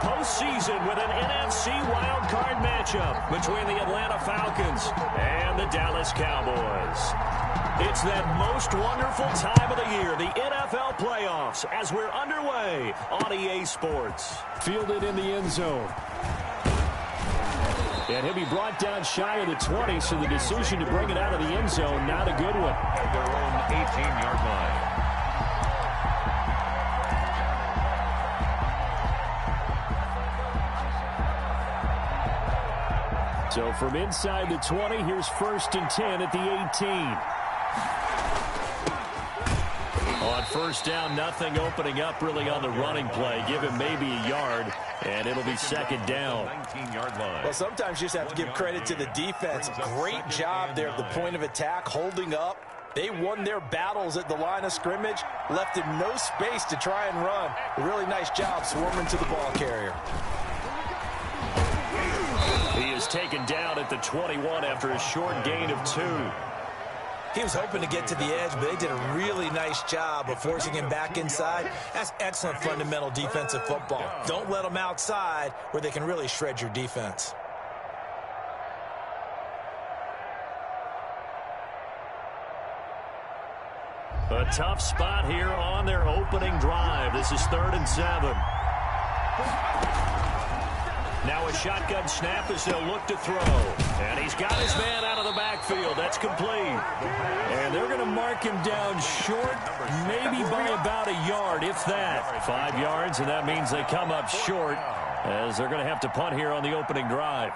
postseason with an NFC wildcard matchup between the Atlanta Falcons and the Dallas Cowboys. It's that most wonderful time of the year, the NFL playoffs, as we're underway on EA Sports. Fielded in the end zone. And he'll be brought down shy of the 20, so the decision to bring it out of the end zone, not a good one. At their own 18-yard line. So from inside the 20, here's 1st and 10 at the 18. On first down, nothing opening up really on the running play. Give him maybe a yard, and it'll be 2nd down. 19-yard line. Well, sometimes you just have to give credit to the defense. Great job there at the point of attack, holding up. They won their battles at the line of scrimmage, left him no space to try and run. A really nice job swarming to the ball carrier. He is taken down at the 21 after a short gain of 2. He was hoping to get to the edge, but they did a really nice job of forcing him back inside. That's excellent fundamental defensive football. Don't let them outside where they can really shred your defense. A tough spot here on their opening drive. This is 3rd and 7. Now a shotgun snap as they'll look to throw. And he's got his man out of the backfield. That's complete. And they're going to mark him down short, maybe by about a yard, if that. 5 yards, and that means they come up short as they're going to have to punt here on the opening drive.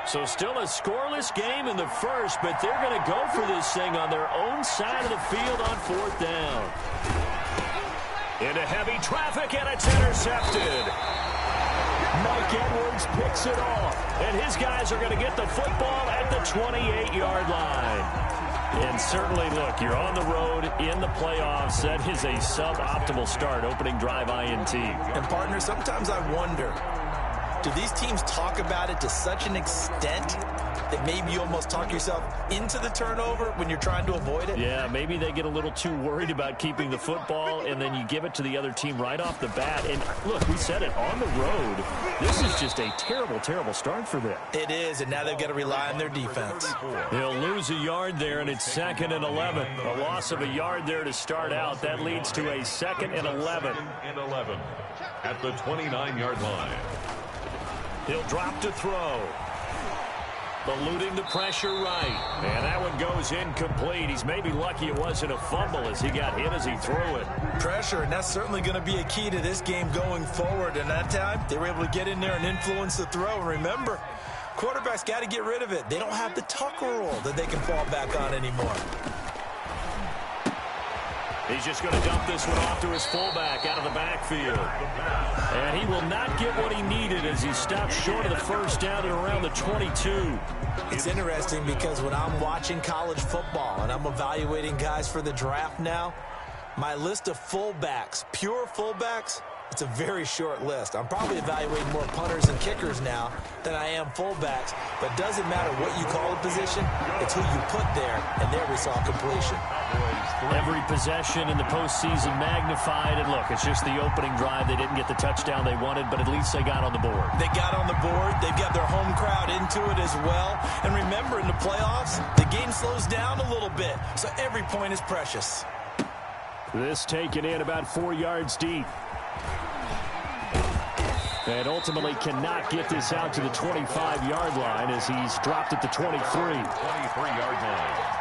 So still a scoreless game in the first, but they're going to go for this thing on their own side of the field on 4th down. Into heavy traffic, and it's intercepted. Mike Edwards picks it off, and his guys are going to get the football at the 28-yard line. And certainly, look, you're on the road in the playoffs. That is a suboptimal start, opening drive INT. And, partner, sometimes I wonder, do these teams talk about it to such an extent that maybe you almost talk yourself into the turnover when you're trying to avoid it? Yeah, maybe they get a little too worried about keeping the football, and then you give it to the other team right off the bat. And, look, we said it, on the road, this is just a terrible, terrible start for them. It is, and now they've got to rely on their defense. They'll lose a yard there, and it's 2nd and 11. A loss of a yard there to start out. That leads to a 2nd and 11. 2nd and 11 at the 29-yard line. He'll drop to throw. Eluding the pressure right. And that one goes incomplete. He's maybe lucky it wasn't a fumble as he got hit as he threw it. Pressure, and that's certainly going to be a key to this game going forward. And that time, they were able to get in there and influence the throw. And remember, quarterbacks got to get rid of it. They don't have the Tucker rule that they can fall back on anymore. He's just going to dump this one off to his fullback out of the backfield. And he will not get what he needed as he stopped short of the first down at around the 22. It's interesting because when I'm watching college football and I'm evaluating guys for the draft now, my list of fullbacks, pure fullbacks, it's a very short list. I'm probably evaluating more punters and kickers now than I am fullbacks. But it doesn't matter what you call a position, it's who you put there. And there we saw completion. Every possession in the postseason magnified. And look, it's just the opening drive. They didn't get the touchdown they wanted, but at least they got on the board. They got on the board. They've got their home crowd into it as well. And remember, in the playoffs, the game slows down a little bit. So every point is precious. This taken in about 4 yards deep. And ultimately cannot get this out to the 25-yard line as he's dropped at the 23. 23-yard line.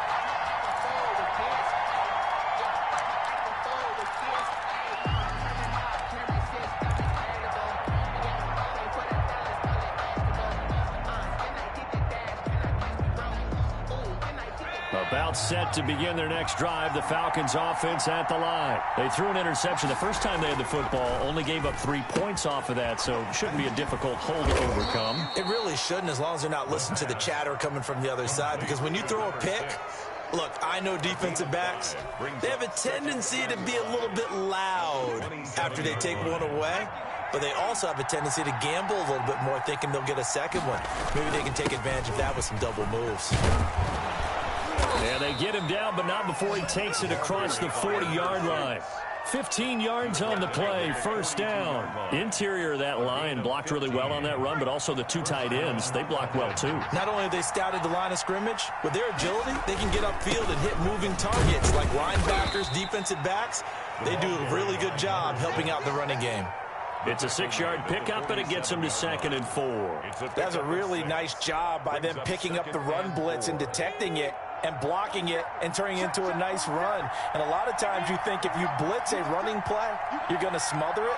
About set to begin their next drive, the Falcons offense at the line. They threw an interception the first time they had the football, only gave up 3 points off of that, so it shouldn't be a difficult hole to overcome. It really shouldn't, as long as they're not listening to the chatter coming from the other side, because when you throw a pick, look, I know defensive backs, they have a tendency to be a little bit loud after they take one away. But they also have a tendency to gamble a little bit more, thinking they'll get a second one. Maybe they can take advantage of that with some double moves. And they get him down, but not before he takes it across the 40-yard line. 15 yards on the play, first down. Interior of that line blocked really well on that run, but also the two tight ends, they blocked well too. Not only have they scouted the line of scrimmage, with their agility, they can get upfield and hit moving targets like linebackers, defensive backs. They do a really good job helping out the running game. It's a 6-yard pickup, and it gets them to 2nd and 4. That's a really nice job by them picking up the run blitz and detecting it and blocking it and turning it into a nice run. And a lot of times you think if you blitz a running play, you're going to smother it.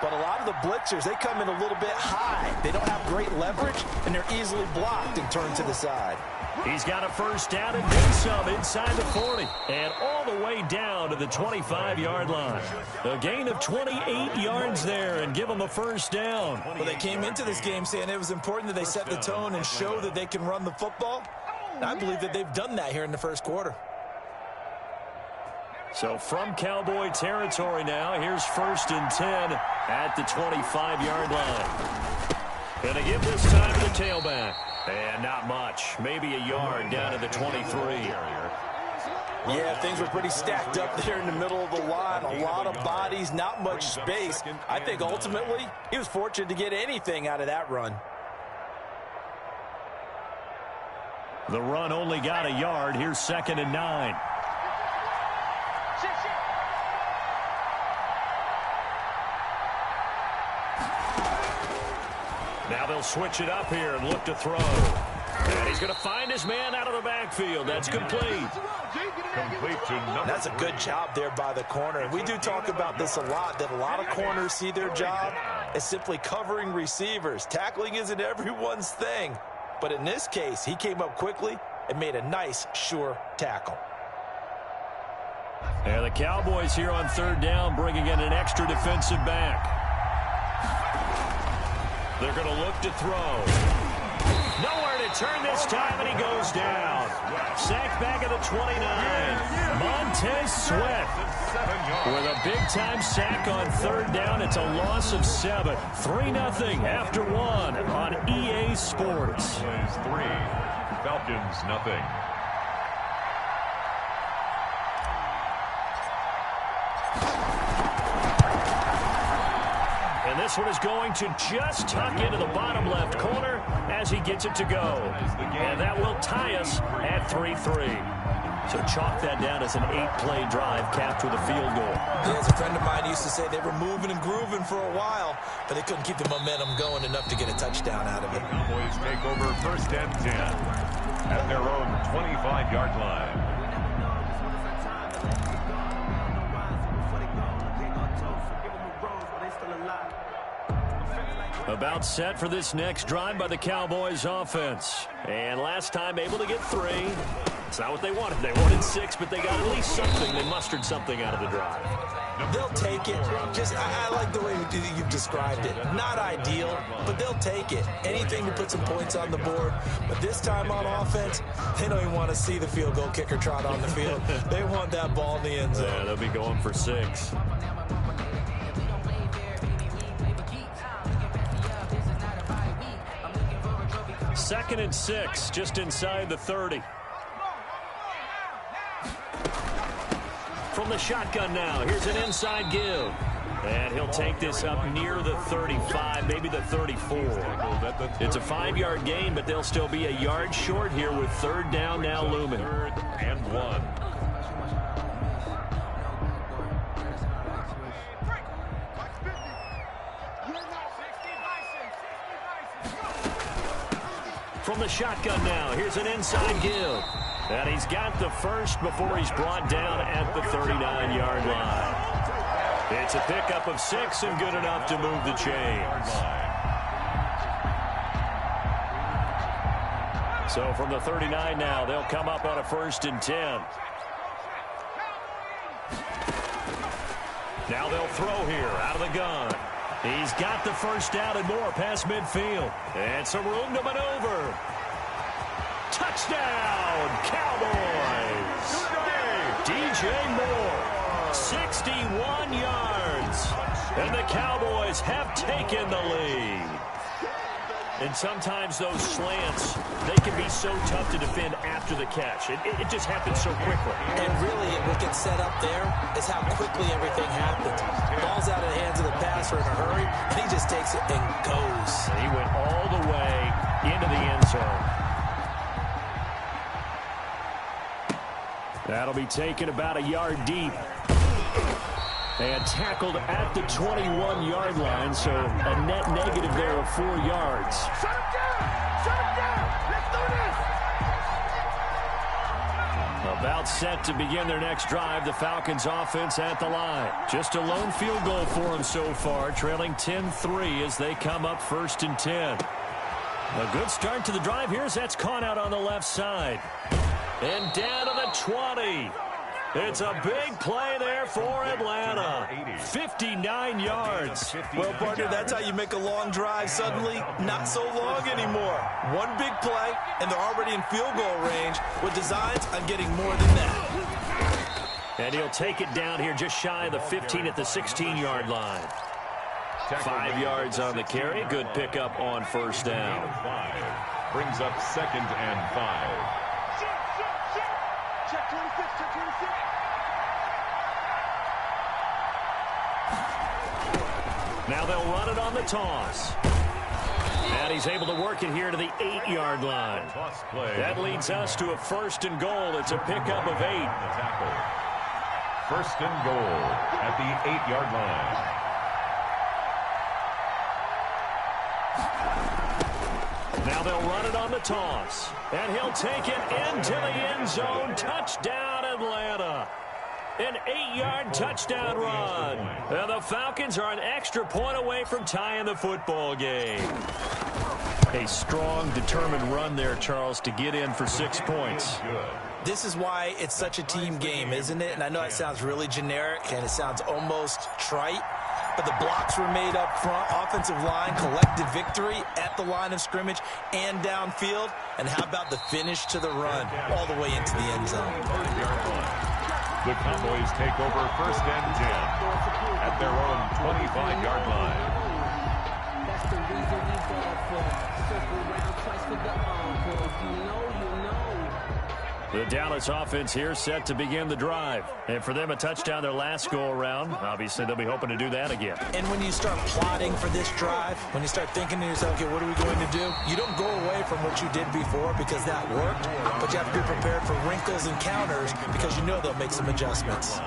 But a lot of the blitzers, they come in a little bit high. They don't have great leverage, and they're easily blocked and turned to the side. He's got a first down and then some inside the 40 and all the way down to the 25-yard line. A gain of 28 yards there and give them a first down. Well, they came into this game saying it was important that they set the tone and show that they can run the football. And I believe that they've done that here in the first quarter. So from Cowboy territory now, here's 1st and 10 at the 25-yard line. Going to give this time to the tailback. And not much. Maybe a yard down to the 23. Yeah, things were pretty stacked up there in the middle of the line. A lot of bodies, not much space. I think ultimately he was fortunate to get anything out of that run. The run only got a yard. Here's 2nd and 9. Now they'll switch it up here and look to throw. And he's going to find his man out of the backfield. That's complete. That's a good job there by the corner. And we do talk about this a lot, that a lot of corners see their job as simply covering receivers. Tackling isn't everyone's thing. But in this case, he came up quickly and made a nice, sure tackle. And the Cowboys here on 3rd down, bringing in an extra defensive back. They're going to look to throw. Nowhere to turn this time, and he goes down. Sacked back at the 29. Montez Sweat with a big-time sack on 3rd down. It's a loss of 7. 3-0 after 1 on EA Sports. 3, Falcons nothing. And this one is going to just tuck into the bottom left corner as he gets it to go. And that will tie us at 3-3. So chalk that down as an 8-play drive capped with a field goal. Yeah, as a friend of mine used to say, they were moving and grooving for a while, but they couldn't keep the momentum going enough to get a touchdown out of it. Cowboys take over 1st and 10 at their own 25-yard line. About set for this next drive by the Cowboys offense. And last time able to get 3. It's not what they wanted. They wanted 6, but they got at least something. They mustered something out of the drive. They'll take it. I like the way you've described it. Not ideal, but they'll take it. Anything to put some points on the board. But this time on offense, they don't even want to see the field goal kicker trot on the field. They want that ball in the end zone. Yeah, they'll be going for 6. Second and 6, just inside the 30. From the shotgun now, here's an inside give. And he'll take this up near the 35, maybe the 34. It's a 5-yard gain, but they'll still be a yard short here with 3rd down now looming. 3rd and 1. From the shotgun now, here's an inside give. And he's got the first before he's brought down at the 39-yard line. It's a pickup of 6 and good enough to move the chains. So from the 39 now, they'll come up on a 1st and 10. Now they'll throw here out of the gun. He's got the first down and more past midfield. And some room to maneuver. Touchdown, Cowboys! DJ Moore, 61 yards. And the Cowboys have taken the lead. And sometimes those slants, they can be so tough to defend after the catch. It just happens so quickly. And really, what gets set up there is how quickly everything happens. Ball's out of the hands of the passer in a hurry, and he just takes it and goes. He went all the way into the end zone. That'll be taken about a yard deep. And tackled at the 21-yard line, so a net negative there of 4 yards. Shut him down! Shut him down! Let's do this! About set to begin their next drive, the Falcons offense at the line. Just a lone field goal for them so far, trailing 10-3 as they come up 1st and 10. A good start to the drive here as that's caught out on the left side. And down to the 20. It's a big play there for Atlanta. 59 yards. Well, partner, that's how you make a long drive suddenly not so long anymore. One big play, and they're already in field goal range with designs on getting more than that. And he'll take it down here just shy of the 15 at the 16-yard line. 5 yards on the carry. Good pickup on 1st down. Brings up 2nd and 5. Check 26, check 26. Now they'll run it on the toss. And he's able to work it here to the 8-yard line. That leads us to a 1st and goal. It's a pickup of 8. 1st and goal at the 8-yard line. Now they'll run it on the toss. And he'll take it into the end zone. Touchdown, Atlanta. An 8-yard touchdown run. And the Falcons are an extra point away from tying the football game. A strong, determined run there, Charles, to get in for 6 points. This is why it's such a team game, isn't it? And I know it sounds really generic and it sounds almost trite, but the blocks were made up front. Offensive line, collective victory at the line of scrimmage and downfield. And how about the finish to the run all the way into the end zone? The Cowboys take over 1st and 10 at their own 25-yard line. That's the reason we ball for. Circle around twice for the encore. If you know, you know. The Dallas offense here set to begin the drive. And for them, a touchdown their last go-around. Obviously, they'll be hoping to do that again. And when you start plotting for this drive, when you start thinking to yourself, okay, what are we going to do? You don't go away from what you did before because that worked, but you have to be prepared for wrinkles and counters because you know they'll make some adjustments.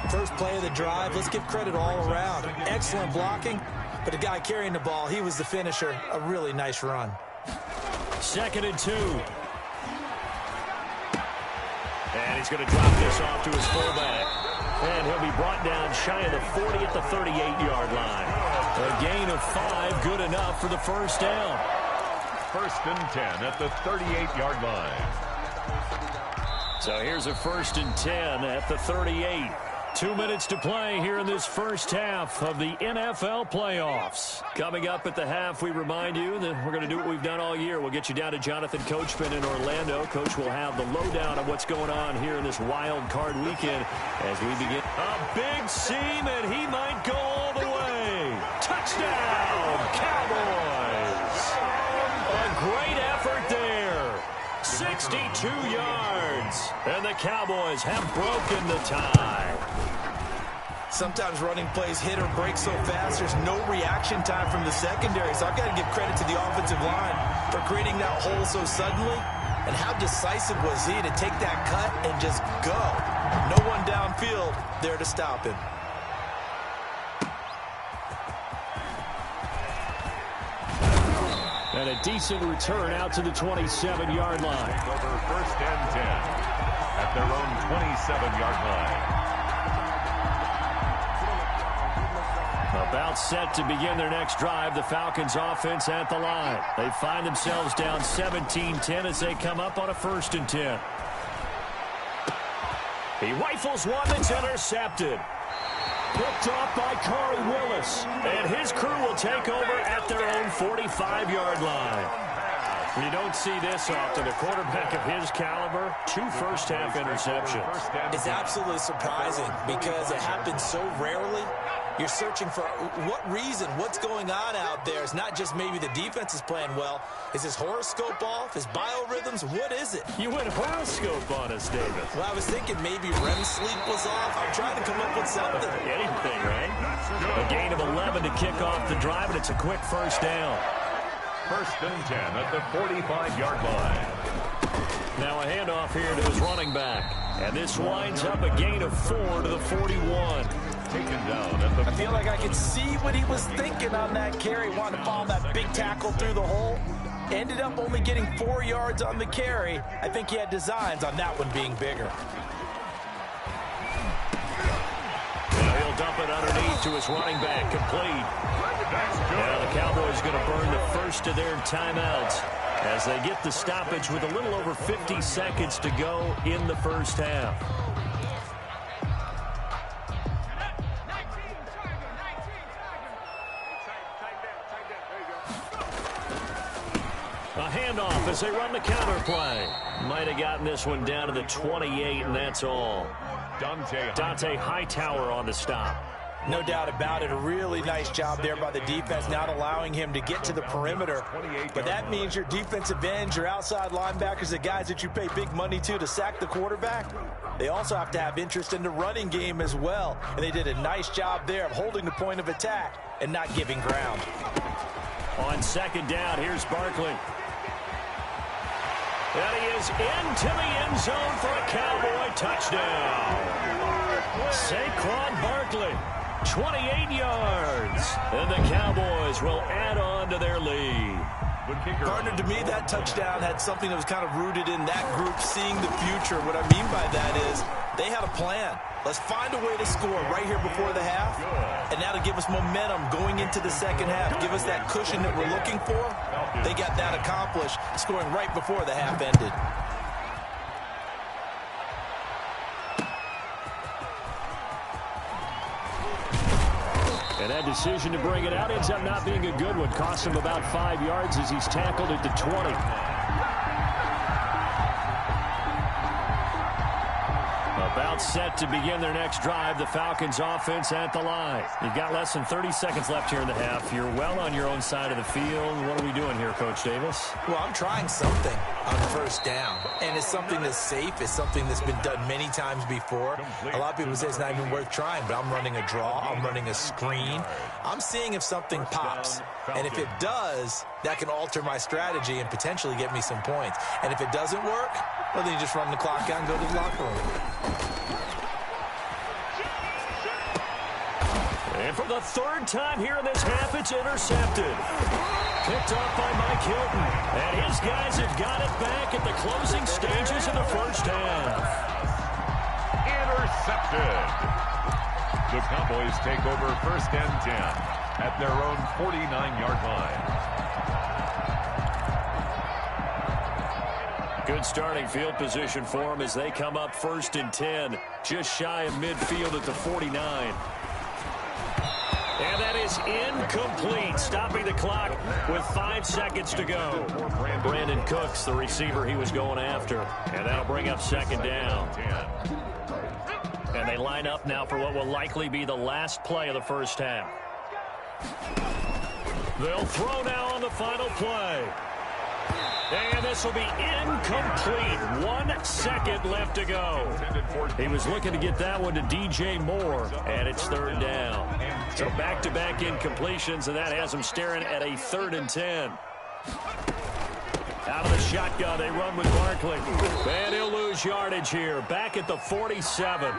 First play of the drive, let's give credit all around. Excellent blocking, but the guy carrying the ball, he was the finisher. A really nice run. 2nd and 2. And he's going to drop this off to his fullback. And he'll be brought down shy of the 40 at the 38-yard line. A gain of 5, good enough for the 1st down. 1st and 10 at the 38-yard line. So here's a 1st and 10 at the 38. 2 minutes to play here in this first half of the NFL playoffs. Coming up at the half, we remind you that we're going to do what we've done all year. We'll get you down to Jonathan Coachman in Orlando. Coach will have the lowdown of what's going on here in this wild card weekend as we begin. A big seam, and he might go all the way. Touchdown, Cowboys. A great effort there. 62 yards. And the Cowboys have broken the tie. Sometimes running plays hit or break so fast, there's no reaction time from the secondary. So I've got to give credit to the offensive line for creating that hole so suddenly. And how decisive was he to take that cut and just go? No one downfield there to stop him. And a decent return out to the 27-yard line. Over 1st and 10 at their own 27-yard line. About set to begin their next drive, the Falcons offense at the line. They find themselves down 17-10 as they come up on a 1st and 10. He rifles one that's intercepted. Picked off by Corey Willis. And his crew will take over at their own 45-yard line. You don't see this often. A quarterback of his caliber, 2 first-half interceptions. It's absolutely surprising because it happens so rarely. You're searching for what reason, what's going on out there. It's not just maybe the defense is playing well. Is his horoscope off? His biorhythms? What is it? You went horoscope on us, Davis. Well, I was thinking maybe REM sleep was off. I'm trying to come up with something. Anything, right? A gain of 11 to kick off the drive, and it's a quick first down. First and 10 at the 45-yard line. Now a handoff here to his running back. And this winds up a gain of 4 to the 41. Taken down at the... I feel like I could see what he was thinking on that carry. Wanted to follow that big tackle through the hole. Ended up only getting 4 yards on the carry. I think he had designs on that one being bigger. Now he'll dump it underneath to his running back, complete. Now the Cowboys going to burn the first of their timeouts as they get the stoppage with a little over 50 seconds to go in the first half. A handoff as they run the counter play. Might have gotten this one down to the 28, and that's all. Dante Hightower on the stop. No doubt about it. A really nice job there by the defense, not allowing him to get to the perimeter. But that means your defensive ends, your outside linebackers, the guys that you pay big money to sack the quarterback, they also have to have interest in the running game as well. And they did a nice job there of holding the point of attack and not giving ground. On second down, here's Barkley. And he is into the end zone for a Cowboy touchdown. Saquon Barkley, 28 yards. And the Cowboys will add on to their lead. Partner, to me, that touchdown had something that was kind of rooted in that group seeing the future. What I mean by that is they had a plan. Let's find a way to score right here before the half, and that'll give us momentum going into the second half. Give us that cushion that we're looking for. They got that accomplished, scoring right before the half ended. And that decision to bring it out ends up not being a good one. Cost him about 5 yards as he's tackled at the 20. About set to begin their next drive. The Falcons offense at the line. You've got less than 30 seconds left here in the half. You're well on your own side of the field. What are we doing here, Coach Davis? Well, I'm trying something on first down. And it's something that's safe. It's something that's been done many times before. A lot of people say it's not even worth trying, but I'm running a draw. I'm running a screen. I'm seeing if something pops. And if it does, that can alter my strategy and potentially get me some points. And if it doesn't work, well, then you just run the clock out and go to the locker room. And for the third time here in this half, it's intercepted. Picked off by Mike Hilton. And his guys have got it back at the closing stages of the first half. Intercepted. The Cowboys take over first and 10 at their own 49-yard line. Good starting field position for them as they come up first and 10, just shy of midfield at the 49. And that is incomplete, stopping the clock with 5 seconds to go. Brandon Cooks, the receiver he was going after. And that'll bring up second down. And they line up now for what will likely be the last play of the first half. They'll throw now on the final play. And this will be incomplete. 1 second left to go. He was looking to get that one to DJ Moore, and it's third down. So back-to-back incompletions, and that has him staring at a 3rd and 10. Out of the shotgun, they run with Barkley. And he'll lose yardage here, back at the 47.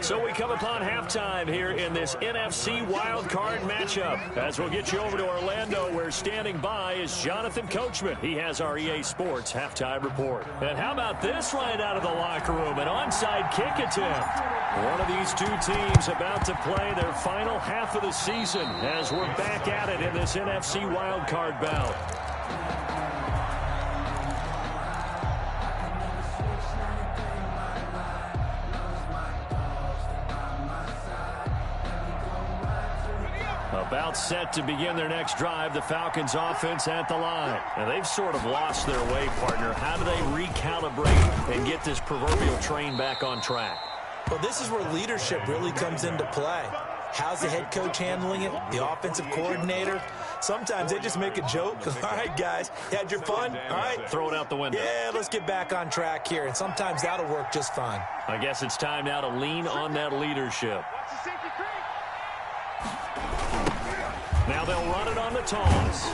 So we come upon halftime here in this NFC wildcard matchup. As we'll get you over to Orlando, where standing by is Jonathan Coachman. He has our EA Sports halftime report. And how about this right out of the locker room? An onside kick attempt. One of these two teams about to play their final half of the season as we're back at it in this NFC wildcard bout. About set to begin their next drive, the Falcons offense at the line. And they've sort of lost their way, partner. How do they recalibrate and get this proverbial train back on track? Well, this is where leadership really comes into play. How's the head coach handling it? The offensive coordinator? Sometimes they just make a joke. All right, guys, you had your fun? All right. Throw it out the window. Yeah, let's get back on track here, and sometimes that'll work just fine. I guess it's time now to lean on that leadership. Now they'll run it on the toss.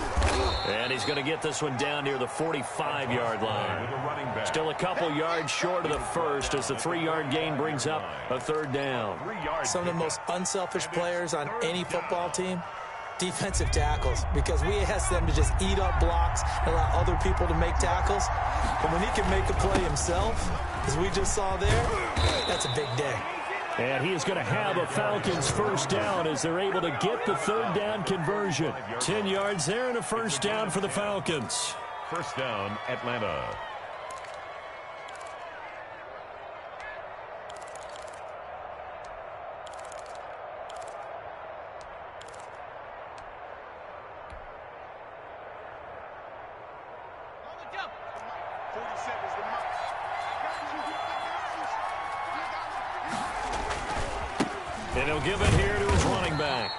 And he's going to get this one down near the 45-yard line. Still a couple yards short of the first as the 3-yard gain brings up a third down. Some of the most unselfish players on any football team, defensive tackles, because we ask them to just eat up blocks and allow other people to make tackles. And when he can make a play himself, as we just saw there, that's a big day. And he is going to have a Falcons first down as they're able to get the third down conversion. 10 yards there and a first down for the Falcons. First down, Atlanta. And he'll give it here to his running back.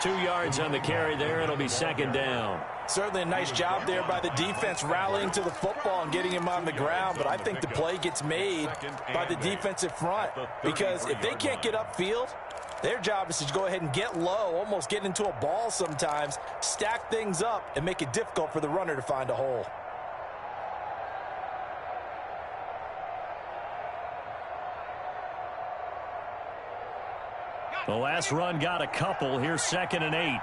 2 yards on the carry there. It'll be second down. Certainly a nice job there by the defense rallying to the football and getting him on the ground, but I think the play gets made by the defensive front because if they can't get upfield, their job is to go ahead and get low, almost get into a ball sometimes, stack things up, and make it difficult for the runner to find a hole. The last run got a couple. Here's 2nd and 8.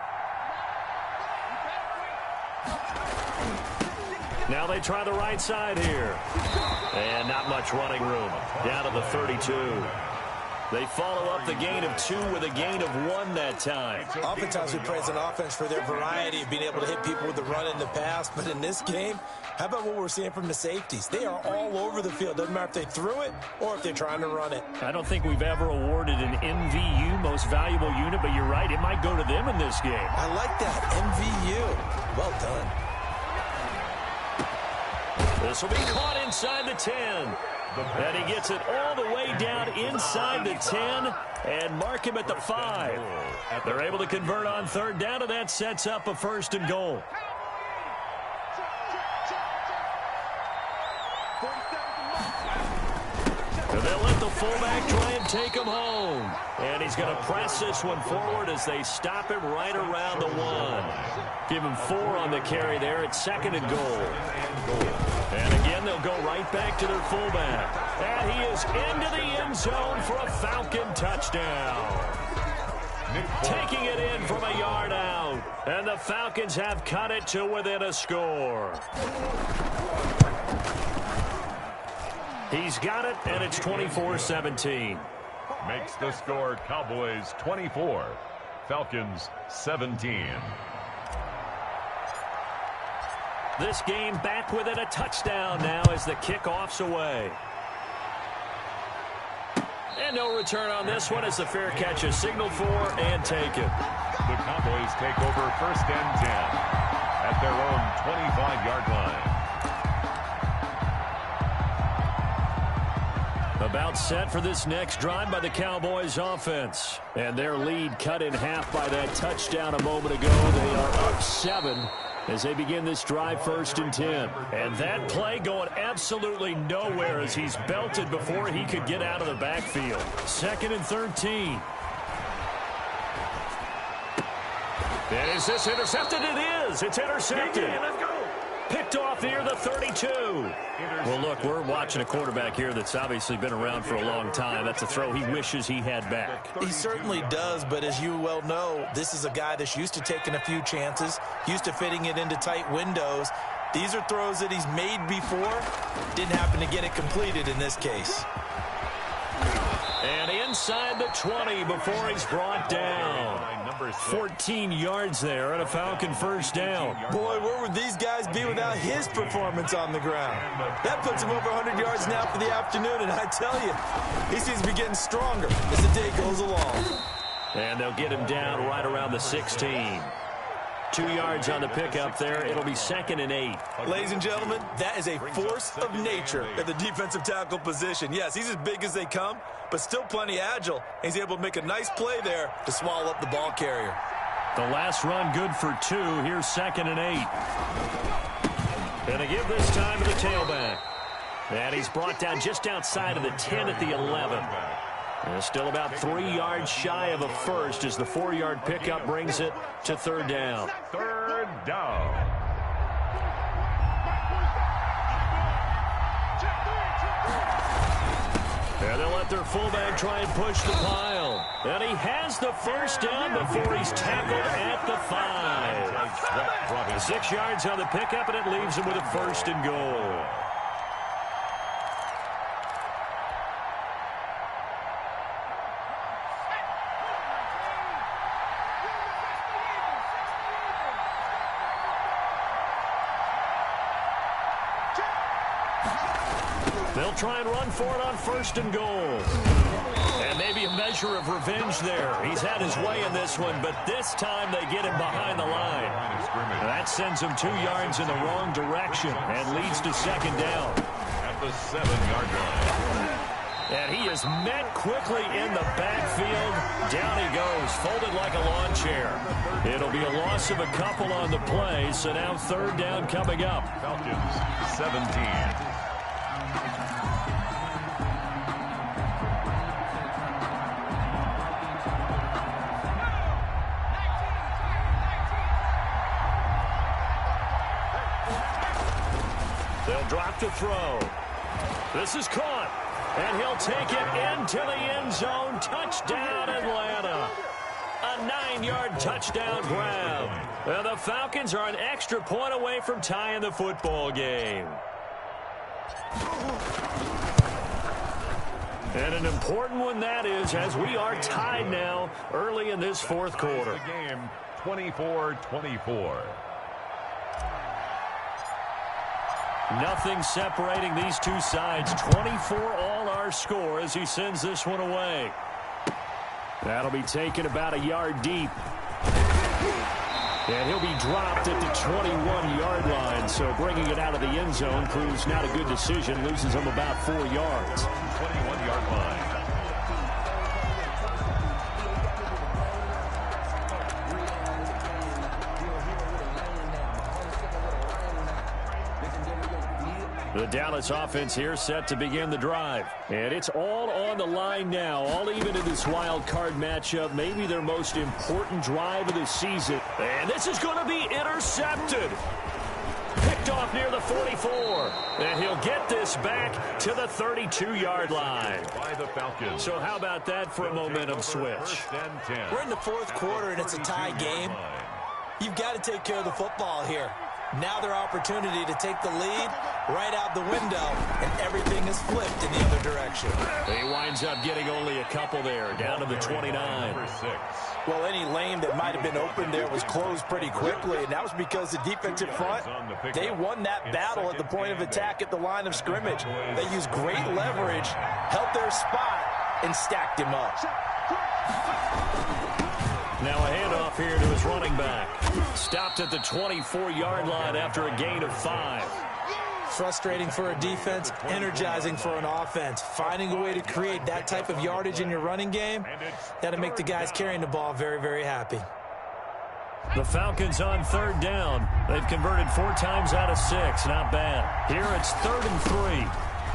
Now they try the right side here. And not much running room. Down to the 32. They follow up the gain of 2 with a gain of 1 that time. Oftentimes we praise an offense for their variety of being able to hit people with the run in the pass. But in this game, how about what we're seeing from the safeties? They are all over the field. Doesn't matter if they threw it or if they're trying to run it. I don't think we've ever awarded an MVU, most valuable unit, but you're right. It might go to them in this game. I like that. MVU. Well done. This will be caught inside the 10. And he gets it all the way down inside the 10 and mark him at the 5. They're able to convert on third down, and that sets up a 1st and goal. And they'll let the fullback try and take him home. And he's going to press this one forward as they stop him right around the 1. Give him 4 on the carry there. It's 2nd and goal. And again, they'll go right back to their fullback. And he is into the end zone for a Falcon touchdown. Taking it in from a yard out. And the Falcons have cut it to within a score. He's got it, and it's 24-17. Makes the score Cowboys 24, Falcons 17. This game back within a touchdown now as the kickoff's away. And no return on this one as the fair catch is signaled for and taken. The Cowboys take over 1st and 10 at their own 25-yard line. About set for this next drive by the Cowboys offense. And their lead cut in half by that touchdown a moment ago. They are up 7 as they begin this drive 1st and 10. And that play going absolutely nowhere as he's belted before he could get out of the backfield. 2nd and 13. And is this intercepted? It is. It's intercepted. Let's go. Picked off near the 32. Well, look, we're watching a quarterback here that's obviously been around for a long time. That's a throw he wishes he had back. He certainly does, but as you well know, this is a guy that's used to taking a few chances, used to fitting it into tight windows. These are throws that he's made before. Didn't happen to get it completed in this case. And inside the 20 before he's brought down. 14 yards there and a Falcon first down. Boy, where would these guys be without his performance on the ground? That puts him over 100 yards now for the afternoon, and I tell you, he seems to be getting stronger as the day goes along. And they'll get him down right around the 16. 2 yards on the pickup there. It'll be 2nd and 8. Ladies and gentlemen, that is a force of nature at the defensive tackle position. Yes, he's as big as they come, but still plenty agile. He's able to make a nice play there to swallow up the ball carrier. The last run good for 2. Here's 2nd and 8. And they give this time to the tailback. And he's brought down just outside of the 10 at the 11. And still about 3 yards shy of a first as the 4-yard pickup brings it to 3rd down. 3rd down. And they'll let their fullback try and push the pile. And he has the first down before he's tackled at the 5. 6 yards on the pickup, and it leaves him with a 1st and goal. They'll try and run for it on 1st and goal. And maybe a measure of revenge there. He's had his way in this one, but this time they get him behind the line. That sends him 2 yards in the wrong direction and leads to 2nd down. At the 7-yard line. And he is met quickly in the backfield. Down he goes, folded like a lawn chair. It'll be a loss of a couple on the play, so now 3rd down coming up. Falcons 17. They'll drop to throw. This is caught. And he'll take it into the end zone. Touchdown, Atlanta. A 9-yard touchdown grab. And the Falcons are an extra point away from tying the football game. And an important one that is, as we are tied now early in this 4th quarter. The game 24-24. Nothing separating these two sides. 24 all our score as he sends this one away. That'll be taken about a yard deep. And he'll be dropped at the 21-yard line. So bringing it out of the end zone proves not a good decision. Loses him about 4 yards. 21-yard line. The Dallas offense here set to begin the drive. And it's all on the line now, all even in this wild card matchup. Maybe their most important drive of the season. And this is going to be intercepted. Picked off near the 44. And he'll get this back to the 32-yard line. By the Falcons. So how about that for a momentum switch? We're in the 4th quarter, and it's a tie game. You've got to take care of the football here. Now their opportunity to take the lead right out the window, and everything is flipped in the other direction. He winds up getting only a couple there, down to the 29. Well, any lane that might have been open there was closed pretty quickly, and that was because the defensive front, they won that battle at the point of attack at the line of scrimmage. They used great leverage, held their spot, and stacked him up. Now a handoff here to his running back. Stopped at the 24-yard line after a gain of 5. Frustrating for a defense, energizing for an offense. Finding a way to create that type of yardage in your running game, that'll make the guys carrying the ball very, very happy. The Falcons on 3rd down. They've converted 4 times out of 6. Not bad. Here it's 3rd and 3.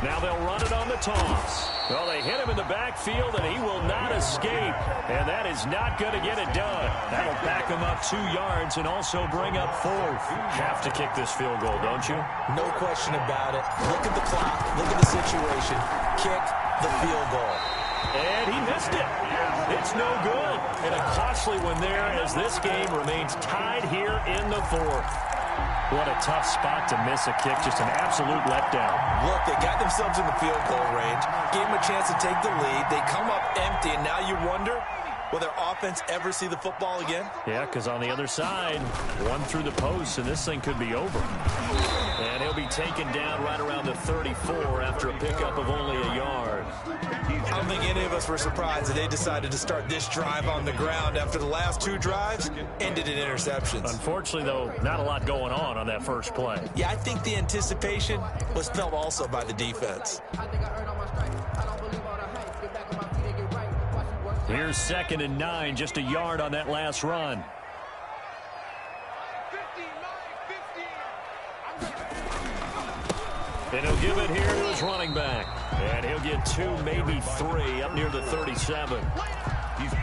Now they'll run it on the toss. Well, they hit him in the backfield, and he will not escape. And that is not going to get it done. That'll back him up 2 yards and also bring up 4th. Have to kick this field goal, don't you? No question about it. Look at the clock. Look at the situation. Kick the field goal. And he missed it. It's no good. And a costly one there as this game remains tied here in the 4th. What a tough spot to miss a kick. Just an absolute letdown. Look, they got themselves in the field goal range, gave them a chance to take the lead. They come up empty, and now you wonder, Will their offense ever see the football again? Yeah, because on the other side, one through the post, and this thing could be over. And he'll be taken down right around the 34 after a pickup of only a yard. I don't think any of us were surprised that they decided to start this drive on the ground after the last two drives ended in interceptions. Unfortunately, though, not a lot going on that first play. Yeah, I think the anticipation was felt also by the defense. Here's 2nd and 9, just a yard on that last run. And he'll give it here to his running back. And he'll get 2, maybe 3, up near the 37.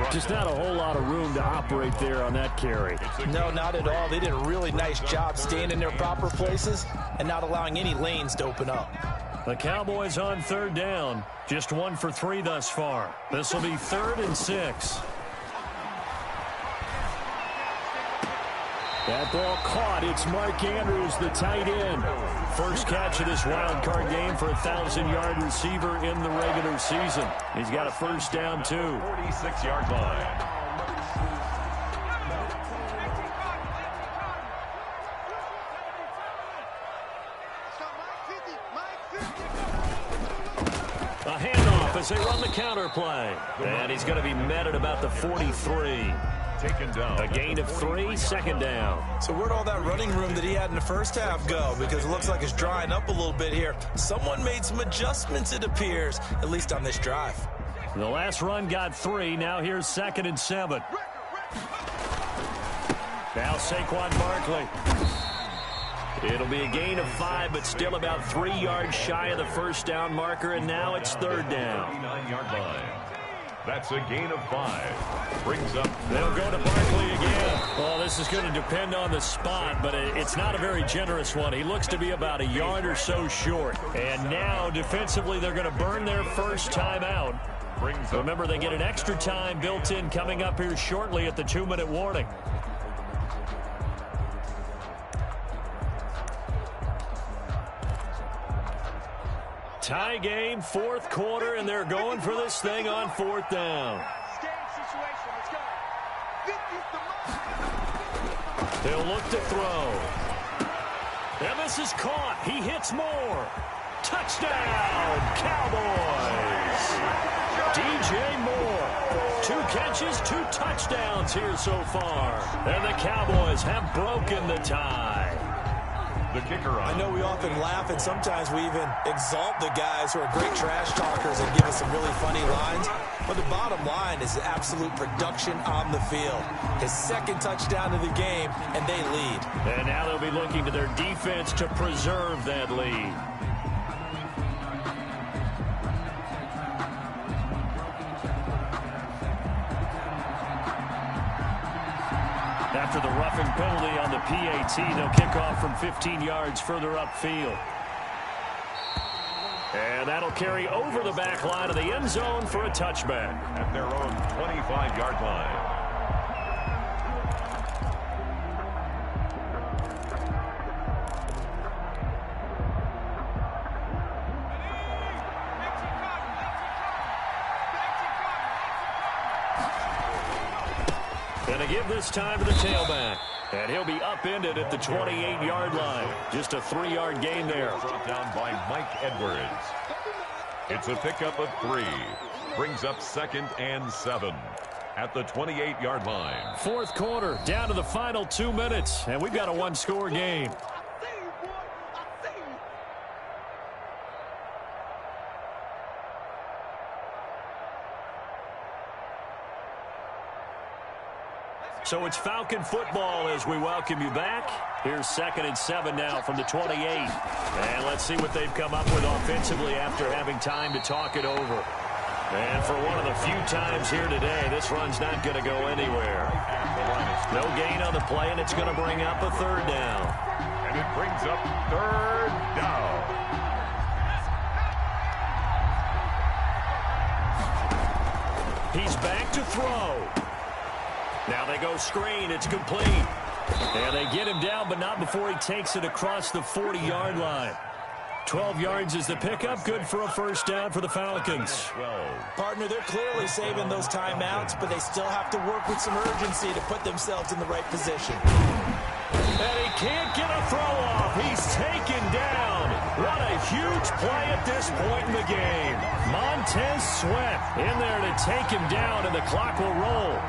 Just not a whole lot of room to operate there on that carry. No, not at all. They did a really nice job staying in their proper places and not allowing any lanes to open up. The Cowboys on 3rd down. Just 1 for 3 thus far. This will be 3rd and 6. That ball caught. It's Mark Andrews, the tight end. First catch of this wild card game for a 1,000-yard receiver in the regular season. He's got a first down, too. 46-yard line. A handoff as they run the counter play. And he's going to be met at about the 43. Taken down. A gain of 3, 2nd down. So where'd all that running room that he had in the first half go? Because it looks like it's drying up a little bit here. Someone made some adjustments, it appears, at least on this drive. The last run got 3. Now here's 2nd and 7. Now Saquon Barkley. It'll be a gain of 5, but still about 3 yards shy of the first down marker, and now it's 3rd down. 39-yard line. That's a gain of 5. Brings up. They'll go to Barkley again. Well, this is going to depend on the spot, but it's not a very generous one. He looks to be about a yard or so short. And now, defensively, they're going to burn their first time out. Remember, they get an extra time built in coming up here shortly at the 2-minute warning. Tie game, 4th quarter, and they're going for this thing on 4th down. They'll look to throw. And this is caught. He hits more. Touchdown, Cowboys. DJ Moore. 2 catches, 2 touchdowns here so far. And the Cowboys have broken the tie. The kicker on. I know we often laugh, and sometimes we even exalt the guys who are great trash talkers and give us some really funny lines. But the bottom line is absolute production on the field. His 2nd touchdown of the game, and they lead. And now they'll be looking to their defense to preserve that lead. After the roughing penalty on the PAT, they'll kick off from 15 yards further upfield. And that'll carry over the back line of the end zone for a touchback. At their own 25-yard line. Going to give this time to the tailback. And he'll be upended at the 28-yard line. Just a 3-yard gain there. Brought down by Mike Edwards. It's a pickup of 3. Brings up 2nd and 7 at the 28-yard line. 4th quarter, down to the final 2 minutes. And we've got a 1-score game. So it's Falcon football as we welcome you back. Here's 2nd and 7 now from the 28. And let's see what they've come up with offensively after having time to talk it over. And for one of the few times here today, this run's not going to go anywhere. No gain on the play, and it's going to bring up a 3rd down. And it brings up 3rd down. He's back to throw. Now they go screen. It's complete. And they get him down, but not before he takes it across the 40-yard line. 12 yards is the pickup. Good for a first down for the Falcons. Partner, they're clearly saving those timeouts, but they still have to work with some urgency to put themselves in the right position. And he can't get a throw off. He's taken down. What a huge play at this point in the game. Montez Sweat in there to take him down, and the clock will roll.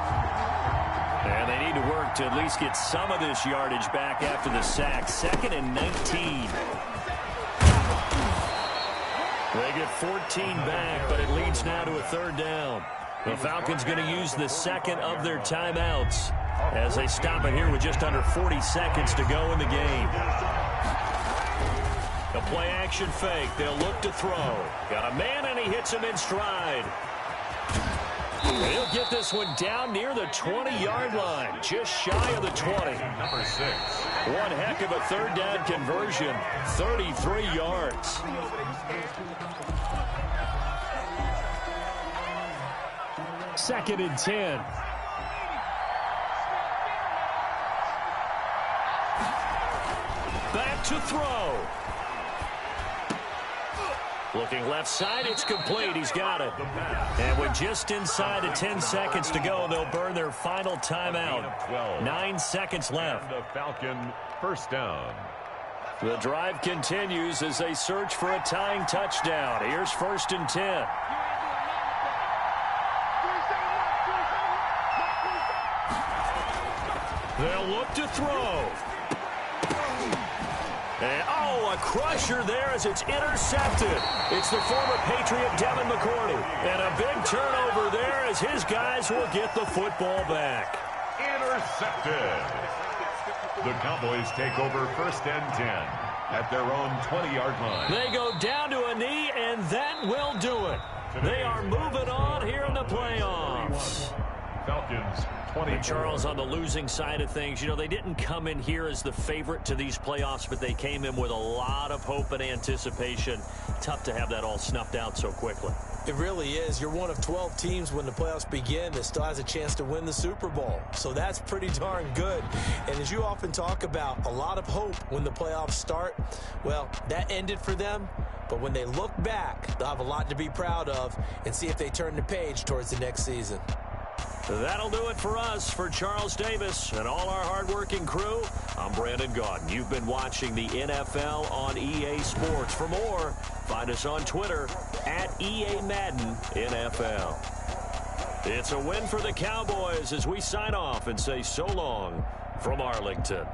And they need to work to at least get some of this yardage back after the sack. 2nd and 19. They get 14 back, but it leads now to a 3rd down. The Falcons going to use the 2nd of their timeouts as they stop it here with just under 40 seconds to go in the game. A play-action fake. They'll look to throw. Got a man, and he hits him in stride. He'll get this one down near the 20-yard line, just shy of the 20. Number 6. One heck of a 3rd down conversion, 33 yards. Second and 10. Back to throw. Looking left side, it's complete. He's got it. And with just inside of 10 seconds to go, they'll burn their final timeout. 9 seconds left. The Falcon first down. The drive continues as they search for a tying touchdown. Here's 1st and 10. They'll look to throw. And, a crusher there as it's intercepted. It's the former Patriot Devin McCourty. And a big turnover there as his guys will get the football back. Intercepted. The Cowboys take over 1st and 10 at their own 20-yard line. They go down to a knee, and that will do it. They are moving on here in the playoffs. Falcons 20. And Charles, on the losing side of things, they didn't come in here as the favorite to these playoffs, but they came in with a lot of hope and anticipation. Tough to have that all snuffed out so quickly. It really is. You're one of 12 teams when the playoffs begin that still has a chance to win the Super Bowl. So that's pretty darn good. And as you often talk about, a lot of hope when the playoffs start. Well, that ended for them. But when they look back, they'll have a lot to be proud of and see if they turn the page towards the next season. That'll do it for us. For Charles Davis and all our hardworking crew, I'm Brandon Gaudin. You've been watching the NFL on EA Sports. For more, find us on Twitter at EA Madden NFL. It's a win for the Cowboys as we sign off and say so long from Arlington.